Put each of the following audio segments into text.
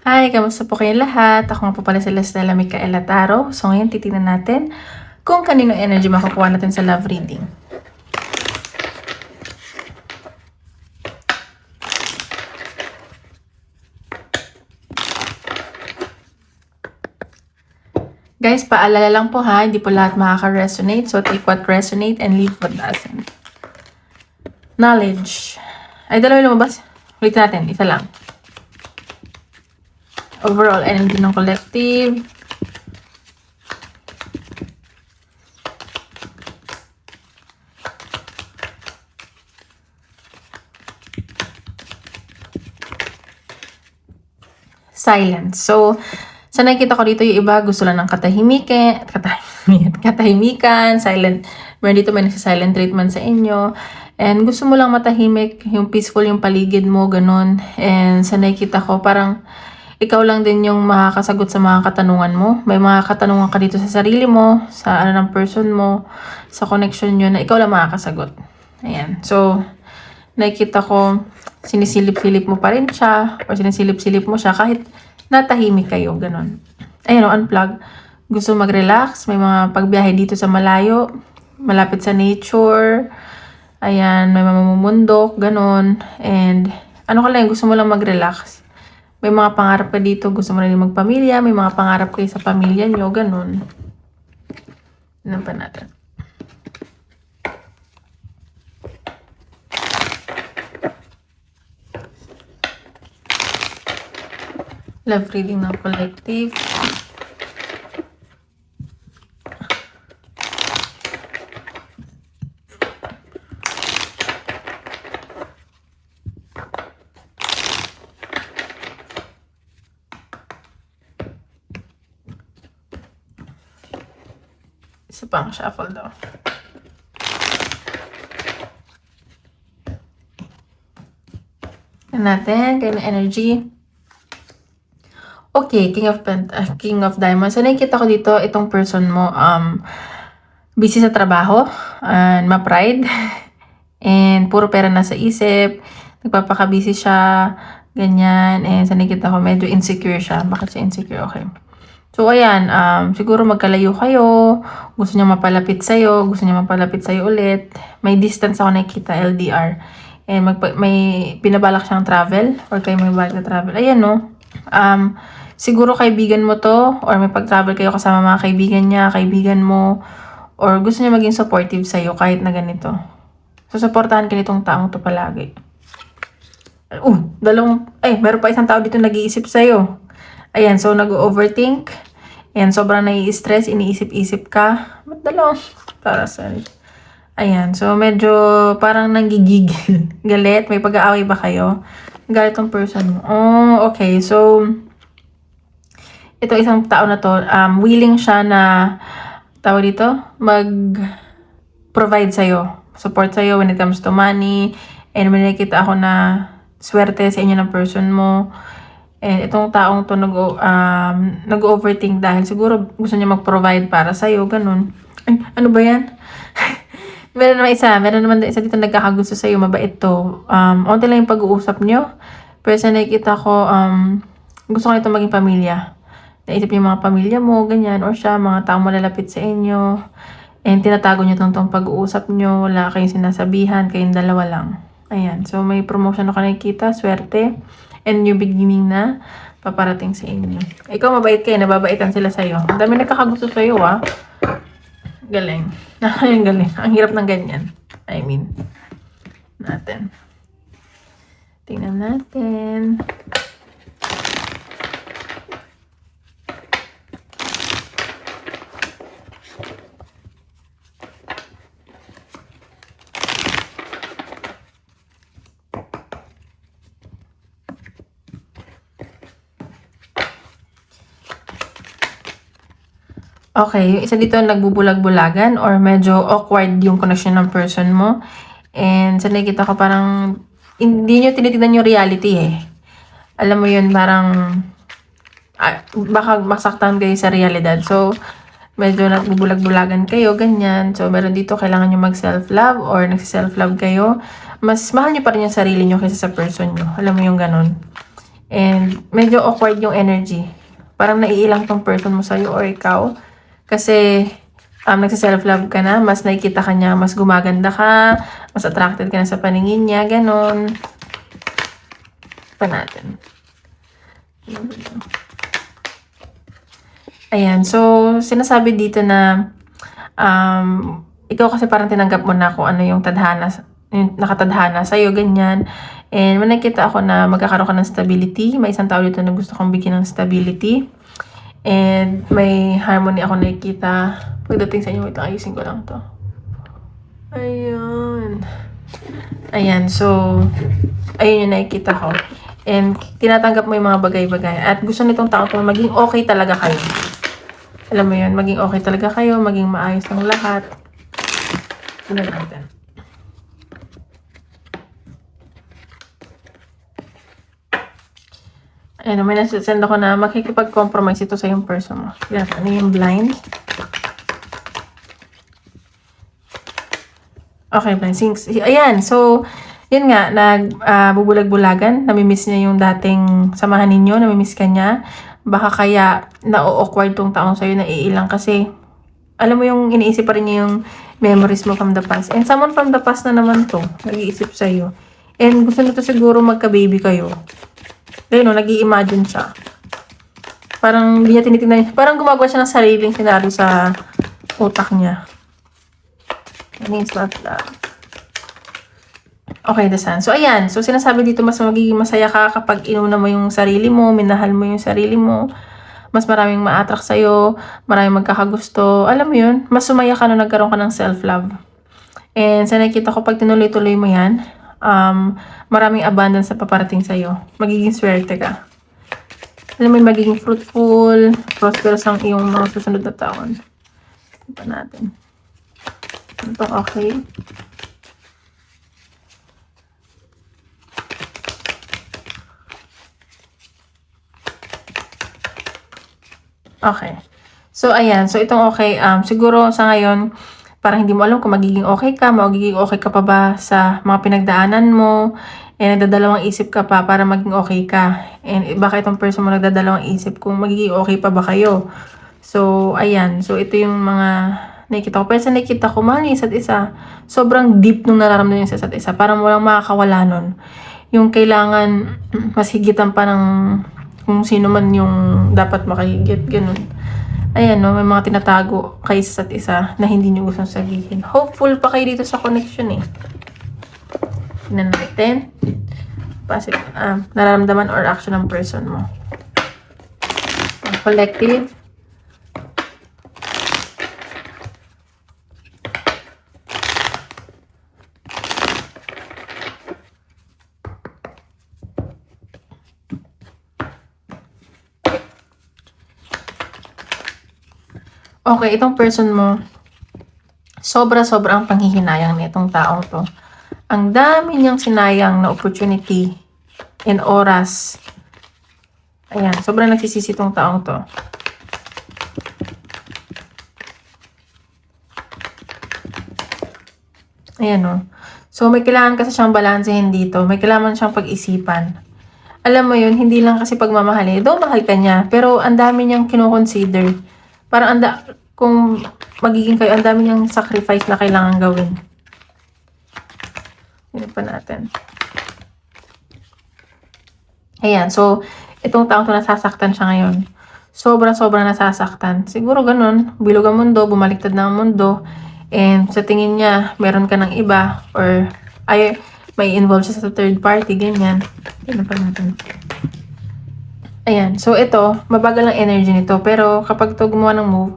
Hi, kamusta po kayo lahat? Ako nga po pala si Stella Micaela Taro. So ngayon titingnan natin kung kanino energy makukuha natin sa love reading. Guys, paalala lang po ha, hindi po lahat makaka-resonate. So take what resonate and leave what doesn't. Knowledge. Ay, dalawa lumabas. Ulit natin, isa lang. Overall energy ng collective. Silence. So, sa nakikita ko dito yung iba, gusto lang ng katahimikan, silent. Meron dito may nasa-silent treatment sa inyo. And gusto mo lang matahimik, yung peaceful yung paligid mo, ganun. And sa nakikita ko, parang ikaw lang din yung makakasagot sa mga katanungan mo. May mga katanungan ka dito sa sarili mo, sa ano ng person mo, sa connection nyo na ikaw lang makakasagot. Ayan. So, nakikita ko, sinisilip-silip mo pa rin siya, or sinisilip-silip mo siya kahit natahimik kayo, ganun. Ayun, unplug. Gusto mag-relax, may mga pagbiyahe dito sa malayo, malapit sa nature, ayan, may mamumundok, ganun. And, ano ka lang, gusto mo lang mag-relax. May mga pangarap ka dito, gusto mo rin magpamilya, may mga pangarap kayo sa pamilya nyo, ganun. Ano pa natin? Love reading ng collective. Isa pang shuffle daw. Yan natin, kayo ng energy. Okay, King of Diamonds. So, nakikita ko dito, itong person mo, busy sa trabaho, and ma-pride, and puro pera nasa isip, nagpapaka-busy siya, ganyan, and sa nakikita ko, medyo insecure siya. Bakit siya insecure? Okay. So, ayan, siguro magkalayo kayo, gusto niya mapalapit sa'yo, ulit, may distance ako nakikita, LDR, and may pinabalak siyang travel, or kayo may balak na travel. Ayan, no? Siguro kaibigan mo to, or may pag-travel kayo kasama mga kaibigan niya, kaibigan mo, or gusto niya maging supportive sa'yo kahit na ganito. So, supportahan ka nitong taong to palagi. Meron pa isang tao dito nag-iisip sa'yo. Ayan, so nag-overthink. Ayan, sobrang nai-stress, iniisip-isip ka. Ba't dalawang? Sorry. Ayan, so medyo parang nanggigigil. Galit, may pag-aaway ba kayo? Galit tong person mo. Oh, okay. So, ito isang tao na to, willing siya na, tawag dito, mag-provide sa'yo. Support sa'yo when it comes to money. And may nakikita ako na swerte sa inyo ng person mo. And itong taong to nag-overthink dahil siguro gusto niya mag-provide para sa'yo. Ganun. Ay, ano ba yan? Meron naman isa dito nagkakagusto sa'yo, mabait to. Onti lang yung pag-uusap nyo. Pero sa nakikita ko, gusto ko nito maging pamilya. Naisip niyo mga pamilya mo, ganyan, or siya, mga taong malalapit sa inyo. And tinatago nyo tong pag-uusap nyo, wala kayong sinasabihan, kayong dalawa lang. Ayan, so may promotion ako nakikita, swerte, and new beginning na paparating sa inyo. Ikaw mabait kayo, nababaitan sila sa'yo. Ang dami nagkakagusto sa'yo, Galing. Ang galing. Ang hirap ng ganyan. Natin. Tingnan natin. Okay, yung isa dito nagbubulag-bulagan or medyo awkward yung connection ng person mo. And sa nakikita ko parang hindi nyo tinitignan yung reality Alam mo yun, parang baka masaktan kayo sa realidad. So, medyo nagbubulag-bulagan kayo, ganyan. So, meron dito kailangan nyo mag-self-love or nagsi-self-love kayo. Mas mahal nyo pa rin yung sarili nyo kaysa sa person nyo. Alam mo yung ganun. And medyo awkward yung energy. Parang naiilang tong person mo sa'yo or ikaw. Kasi nagsa-self-love ka na, mas nakikita ka niya, mas gumaganda ka, mas attracted ka na sa paningin niya, ganon. Pa natin. Ayan, so sinasabi dito na ikaw kasi parang tinanggap mo na kung ano yung tadhana, yung nakatadhana sa'yo, ganyan. And may nakita ako na magkakaroon ka ng stability. May isang tao dito na gusto kong bigyan ng stability. And may harmony ako nakikita. Pagdating sa inyo, wait lang, ayusin ko lang to. Ayan. Ayan, so ayun yung nakikita ko. And tinatanggap mo yung mga bagay-bagay. At gusto nitong tao to maging okay talaga kayo. Alam mo yun, maging okay talaga kayo, maging maayos ang lahat. Tignan natin. Ayan, may nasisend ako na makikipag-compromise ito sa yung person mo. Yan, ano yung blind? Okay, blind. Ayan, so, yun nga, bubulag-bulagan. Namimiss niya yung dating samahan ninyo, namimiss ka niya. Baka kaya na-awkward tong taong sa'yo, naiilang kasi alam mo yung iniisip pa rin niya yung memories mo from the past. And someone from the past na naman to, nag-iisip sa'yo. And gusto nito siguro magka-baby kayo. Ayun o, nag-i-imagine siya. Parang hindi niya tinitingnan. Parang gumagawa siya ng sariling senaryo sa utak niya. It means not that. Okay, the sun. So, ayan. So, sinasabi dito, mas magiging masaya ka kapag inuna mo yung sarili mo, minahal mo yung sarili mo. Mas maraming ma-attract sa'yo, maraming magkakagusto. Alam mo yun, mas sumaya ka nung nagkaroon ka ng self-love. And sa nakikita ko, pag tinuloy-tuloy mo yan, maraming abundance na paparating sa'yo. Magiging swerte ka. Alam mo, magiging fruitful, prosperous ang iyong mga susunod na taon. Ito pa natin. Ito, okay. Okay. So, ayan. So, itong okay, siguro sa ngayon, parang hindi mo alam kung magiging okay ka, magiging okay ka pa ba sa mga pinagdaanan mo, and nagdadalawang isip ka pa para maging okay ka. And baka itong person mo nagdadalawang isip kung magiging okay pa ba kayo. So, ayan. So, ito yung mga nakikita ko. Pero sa nakikita ko, mahal yung isa't isa. Sobrang deep nung nararamdaman yung isa't isa. Parang walang makakawala nun. Yung kailangan mas higitan pa ng kung sino man yung dapat makahigit. Ganun. Ayan, no, may mga tinatago kayo sa isa't isa na hindi nyo gustong sabihin. Hopeful pa kayo dito sa connection eh. Tingnan natin. Positive, nararamdaman or action ng person mo. Collective. Okay, itong person mo, sobra-sobra ang panghihinayang nitong taong to. Ang dami niyang sinayang na opportunity and oras. Ayan, sobrang nagsisisi itong taong to. Ayan o. So, may kailangan kasi siyang balansehin dito. May kailangan siyang pag-isipan. Alam mo yun, hindi lang kasi pagmamahalin. Though mahal ka niya, pero ang dami niyang kinoconsider. Parang kung magiging kayo, ang dami niyang sacrifice na kailangan gawin. Yun pa natin. Ayan, so, itong taong to nasasaktan siya ngayon. Sobra-sobra nasasaktan. Siguro ganun, bilog ang mundo, bumaliktad na ang mundo, and sa tingin niya, meron ka ng iba, or may involved siya sa third party, ganyan. Yun pa natin. Ayan, so ito, mabagal ang energy nito, pero kapag to gumawa ng move,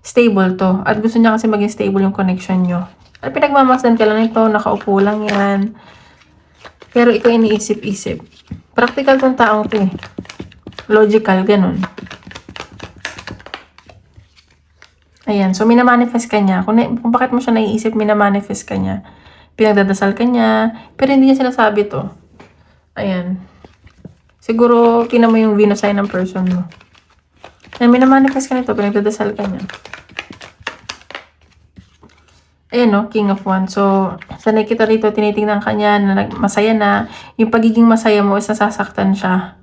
stable to. At gusto niya kasi maging stable yung connection nyo. At pinagmamasdan ka lang ito, nakaupo lang yan. Pero ikaw iniisip-isip. Practical tong taong to eh. Logical, ganun. Ayan, so minamanifest ka niya. Kung bakit mo siya naiisip, minamanifest ka niya. Pinagdadasal ka niya, pero hindi niya sinasabi to. Ayan. Siguro, tingnan mo yung Venus sign ng person mo. Ayan, minamanifest ka nito, pinagdadasal ka niya. Ayan no, King of Wands. So, sa nakikita rito, tinitingnan ka niya na masaya na. Yung pagiging masaya mo is nasasaktan siya.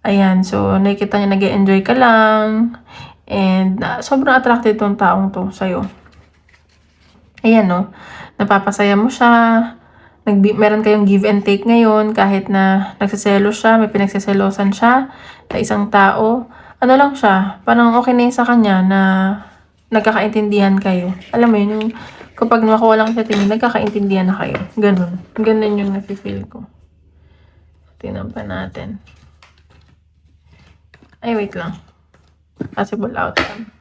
Ayan, so nakikita niya nag-e-enjoy ka lang. And sobrang attracted tong taong to sa'yo. Ayan, no? Napapasaya mo siya. Meron kayong give and take ngayon kahit na nagsiselos siya, may pinagsiselosan siya sa isang tao. Ano lang siya, parang okay na yun sa kanya na nagkakaintindihan kayo. Alam mo yun, yung kapag makuha lang sa tingin, nagkakaintindihan na kayo. Ganun. Ganun yung nafe-feel ko. Tingnan pa natin. Ay, wait lang. Possible outcome.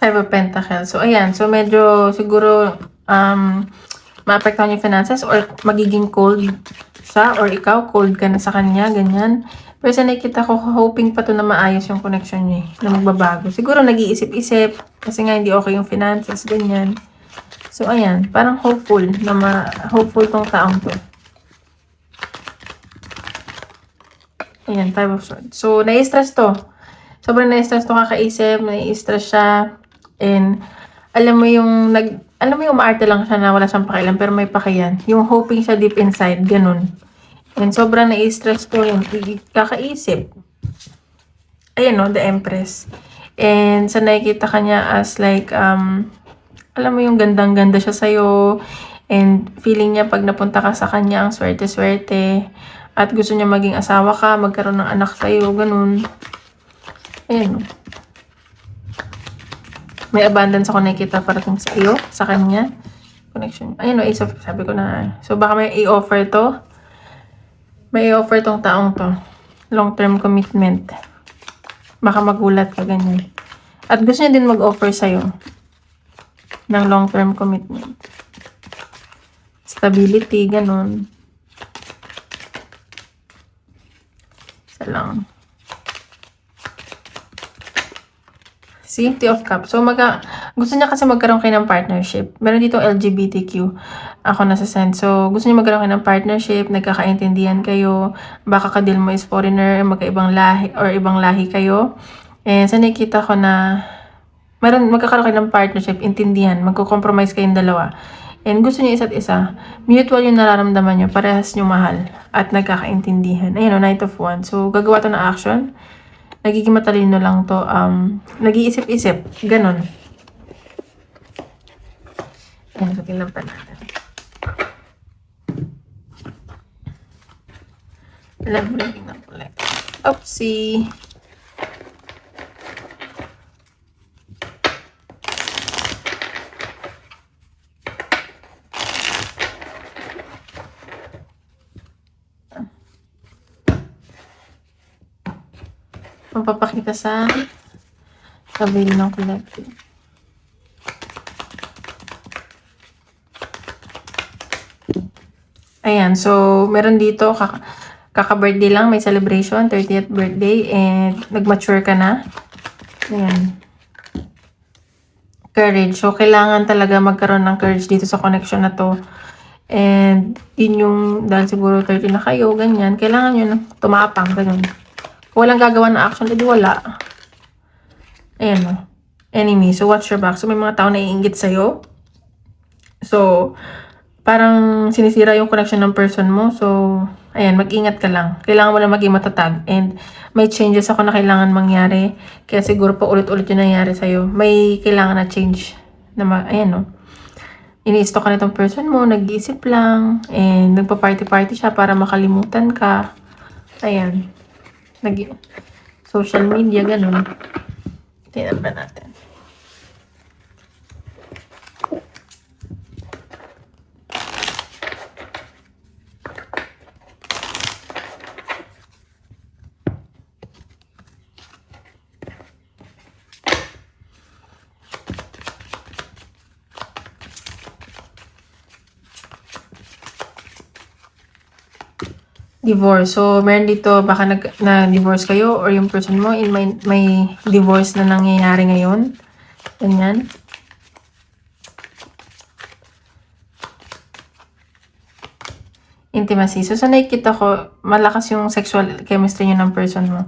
Five of Pentacles. So, ayan. So, medyo siguro maapektuhan yung finances or magiging cold siya or ikaw, cold ka na sa kanya, ganyan. Pero sa nakikita ko, hoping pa to na maayos yung connection niya, na magbabago. Siguro nag-iisip-isip kasi nga hindi okay yung finances, ganyan. So, ayan. Parang hopeful na hopeful tong taong to. Ayan, Five of Swords. So, nai-stress to. Sobrang nai-stress to kakaisip, nai-stress siya. And, alam mo yung umaarte lang siya na wala siyang pakialam, pero may pakiyan. Yung hoping siya deep inside, ganun. And sobrang nai-stress to yung kakaisip. Ayan, no, the Empress. And sa nakikita kanya as like, alam mo yung gandang-ganda siya sa'yo. And feeling niya pag napunta ka sa kanya, ang swerte-swerte. At gusto niya maging asawa ka, magkaroon ng anak sa'yo, ganun. Ayan, no. May abundance ako nakikita parating sa iyo, sa kanya. Connection. Ayun, no, Ace of, sabi ko na. So, baka may i-offer to. May i-offer tong taong to. Long-term commitment. Baka magulat ka, ganyan. At gusto niya din mag-offer sa'yo ng long-term commitment. Stability, ganun. Isa lang. See? Two of Cups. So, gusto niya kasi magkaroon kayo ng partnership. Meron dito LGBTQ. Ako nasa send. So, gusto niya magkaroon kayo ng partnership, nagkakaintindihan kayo, baka kadil mo is foreigner, magkaibang lahi, or ibang lahi kayo. And sa nakikita ko na, magkakaroon kayo ng partnership, intindihan, magko-compromise kayong dalawa. And gusto niya isa't isa. Mutual yung nararamdaman niyo, parehas niyo mahal, at nagkakaintindihan. Ayun, Knight of Wands. So, gagawa to ng action. Nagiging matalino lang to. Nag-iisip-isip. Ganon. Ayan, so tingnan pa natin. Love reading na ulit. Oopsie. Mapapakita sa Wheel ng Collective. Ayan, so meron dito kaka-birthday lang, may celebration, 30th birthday, and nag-mature ka na. Ayan. Courage. So, kailangan talaga magkaroon ng courage dito sa connection na to. And, yun yung, dahil siguro 30 na kayo, ganyan, kailangan yun tumapang, ganun. Kung walang gagawa ng action, edi wala. Ayan o. Enemy. So, watch your back. So, may mga tao na iinggit sa'yo. So, parang sinisira yung connection ng person mo. So, ayan, mag-ingat ka lang. Kailangan mo na maging matatag. And, may changes ako na kailangan mangyari. Kaya siguro pa ulit-ulit yung nangyari sa'yo. May kailangan na change. Ayan o. Ini-stalk ka na itong person mo. Nag-iisip lang. And, nagpa-party-party siya para makalimutan ka. Ayan. Social media, ganun. Tingnan ba natin? Divorce. So, meron dito, baka na-divorce kayo or yung person mo, may divorce na nangyayari ngayon. Ganyan. intimacy. So, sa nakikita ko, malakas yung sexual chemistry nyo ng person mo.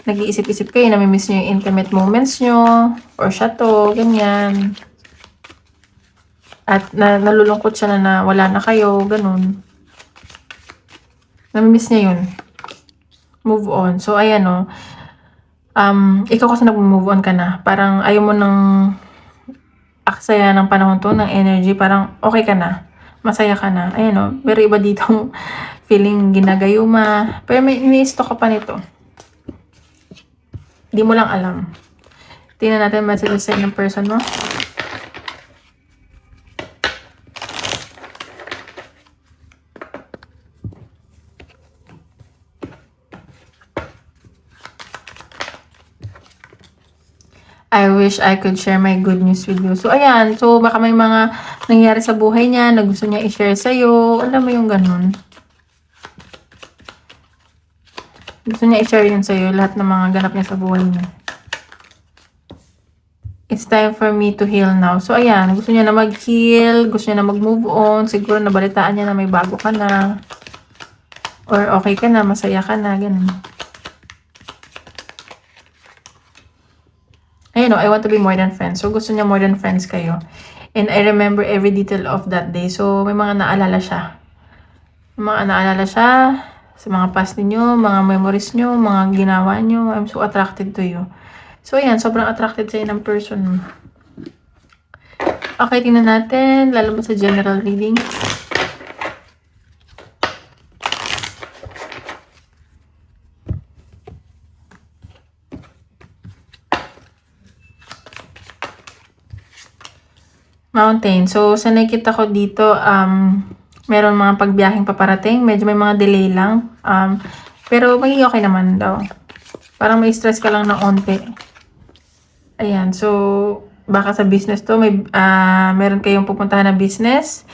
Nag-iisip-isip kayo, namimiss nyo yung intimate moments nyo, or siya to, ganyan. At nalulungkot siya na wala na kayo, ganun. Namimiss niya yun. Move on. So, ayan o. Ikaw kasi nag-move on ka na. Parang ayaw mo nang aksaya ng panahon to, ng energy. Parang okay ka na. Masaya ka na. Ayan o. Pero iba dito feeling ginagayuma. Pero may ini-stock ka pa nito. Di mo lang alam. Tingnan natin messages sa'yo ng person mo. I wish I could share my good news with you. So, ayan. So, baka may mga nangyari sa buhay niya na gusto niya i-share sa'yo. Alam mo yung ganun. Gusto niya i-share yun sa'yo. Lahat ng mga ganap niya sa buhay niya. It's time for me to heal now. So, ayan. Gusto niya na mag-heal. Gusto niya na mag-move on. Siguro nabalitaan niya na may bago ka na. Or okay ka na. Masaya ka na. Ganun. Ayun, I want to be more than friends. So, gusto niya more than friends kayo. And I remember every detail of that day. So, may mga naalala siya. May mga naalala siya sa mga past niyo, mga memories niyo, mga ginawa niyo. I'm so attracted to you. So, ayan. Sobrang attracted sa'yo ng person. Okay, tingnan natin. Lalabas sa general reading. Mountain. So, sa nakikita ko dito, meron mga pagbiyaheng paparating. Medyo may mga delay lang. Pero magiging okay naman daw. Parang may stress ka lang ng onte. Ayan. So, baka sa business to, meron kayong pupuntahan na business.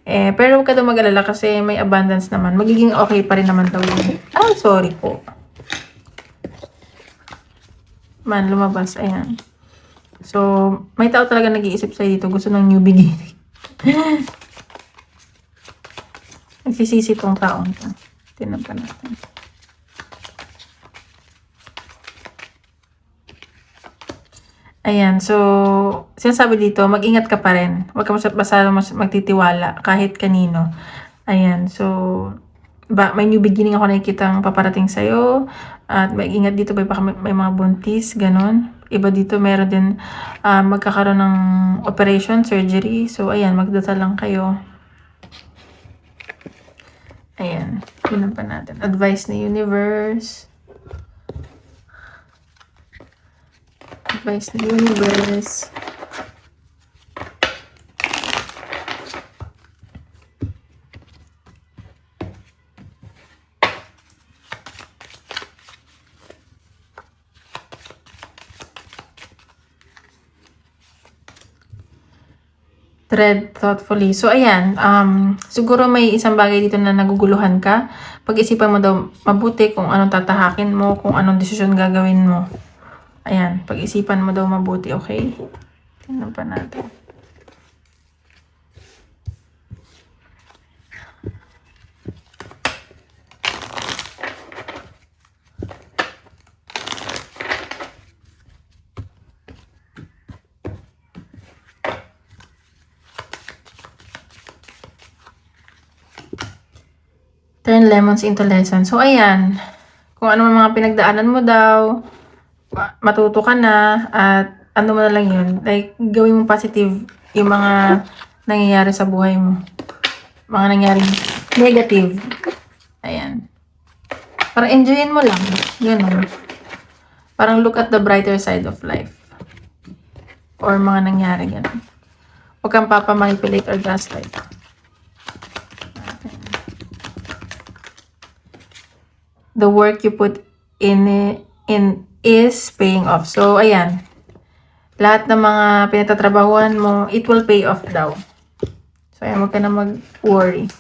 Pero huwag ka daw mag-alala kasi may abundance naman. Magiging okay pa rin naman daw yun. Sorry po. Lumabas. Ayan. So, may tao talaga nag-iisip sa'yo dito. Gusto ng new beginning. Nagsisisi tong taon to. Tingnan pa natin. Ayan. So, sinasabi dito, mag-ingat ka pa rin. Huwag ka basta magtitiwala kahit kanino. Ayan. So, may new beginning ako nakikitang paparating sa'yo. At mag-ingat dito. Baka may mga buntis. Ganon. Iba dito, meron din magkakaroon ng operation, surgery. So, ayan, magdasal lang kayo. Ayan, yun pa natin. Advice ni universe. Advice ni universe. Tread thoughtfully. So, ayan. Siguro may isang bagay dito na naguguluhan ka. Pag-isipan mo daw mabuti kung anong tatahakin mo, kung anong desisyon gagawin mo. Ayan. Pag-isipan mo daw mabuti, okay? Tingnan pa natin. Turn lemons into lessons. So, ayan. Kung ano mga pinagdaanan mo daw, matuto ka na, at ano mo na lang yun. Like, gawin mo positive yung mga nangyayari sa buhay mo. Mga nangyayari negative. Ayan. Parang enjoyin mo lang. Yun. Parang look at the brighter side of life. Or mga nangyari ganun. Huwag kang papamanipulate or gaslight. The work you put in is paying off. So, ayan. Lahat ng mga pinatatrabahuan mo, it will pay off daw. So, ayan, huwag ka na mag-worry.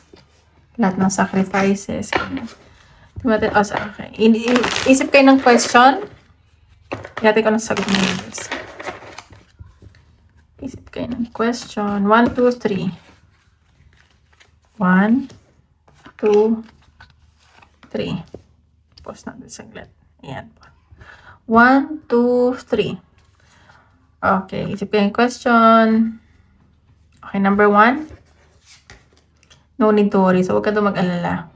Lahat ng sacrifices. Okay. Isip kayo ng question. Yate ko ng sagot mo. Isip kayo ng question. 1, 2, 3. 1, 2, 3. Pause natin saglit. Ayan po. 1, 2, 3. Okay, isipin yung question. Okay, number 1. No need to worry. So, huwag ka doon mag-alala.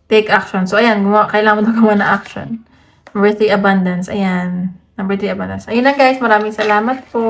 Take action. So, ayan, kailangan mo na gumawa na action. Number 3, abundance. Ayan. Number 3, abundance. Ayun lang guys. Maraming salamat po.